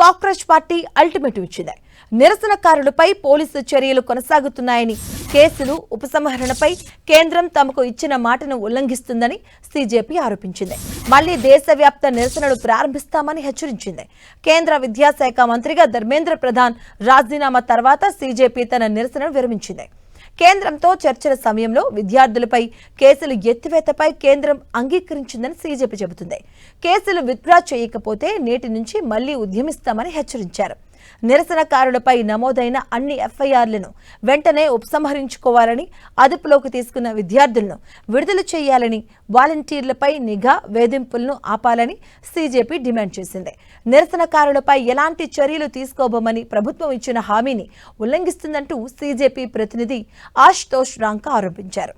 Cockroach party ultimatum ఇచ్చింది. నిరసనకారులపై police చర్యలు కొనసాగుతున్నాయని, కేసులు ఉపసంహరణపై కేంద్రం తమకు ఇచ్చిన మాటను ఉల్లంఘిస్తుందని సీజేపీ ఆరోపించింది. మళ్లీ దేశవ్యాప్త నిరసనలు ప్రారంభిస్తామని హెచ్చరించింది. కేంద్ర విద్యాశాఖ మంత్రిగా ధర్మేంద్ర ప్రధాన్ రాజీనామా తర్వాత సీజేపీ తన నిరసనను విరమించింది. కేంద్రంతో చర్చల సమయంలో విద్యార్థులపై కేసులు ఎత్తివేతపై కేంద్రం అంగీకరించిందని సీజేపీ చెబుతుంది. కేసులు విత్డ్రా చేయకపోతే నేటి నుంచి మళ్లీ ఉద్యమిస్తామని హెచ్చరించారు. నిరసనకారులపై నమోదైన అన్ని ఎఫ్ఐఆర్లను వెంటనే ఉపసంహరించుకోవాలని, అదుపులోకి తీసుకున్న విద్యార్థులను విడుదల చేయాలని, వాలంటీర్లపై నిఘా వేధింపులను ఆపాలని సీజేపీ డిమాండ్ చేసింది. నిరసనకారులపై ఎలాంటి చర్యలు తీసుకోబోమని ప్రభుత్వం ఇచ్చిన హామీని ఉల్లంఘిస్తుందంటూ సీజేపీ ప్రతినిధి ఆశుతోష్ రాంకా ఆరోపించారు.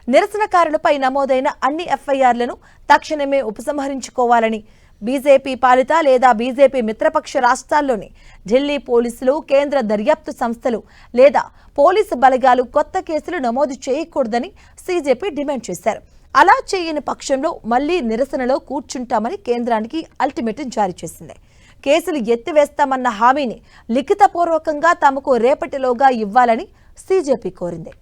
నిరసనకారులపై నమోదైన అన్ని ఎఫ్ఐఆర్లను తక్షణమే ఉపసంహరించుకోవాలని, బీజేపీ పాలిత లేదా బీజేపీ మిత్రపక్ష రాష్ట్రాల్లోని ఢిల్లీ పోలీసులు, కేంద్ర దర్యాప్తు సంస్థలు లేదా పోలీసు బలగాలు కొత్త కేసులు నమోదు చేయకూడదని సీజేపీ డిమాండ్ చేశారు. అలా చేయని పక్షంలో మళ్లీ నిరసనలో కూర్చుంటామని కేంద్రానికి అల్టిమేటం జారీ చేసింది. కేసులు ఎత్తివేస్తామన్న హామీని లిఖితపూర్వకంగా తమకు రేపటిలోగా ఇవ్వాలని సీజేపీ కోరింది.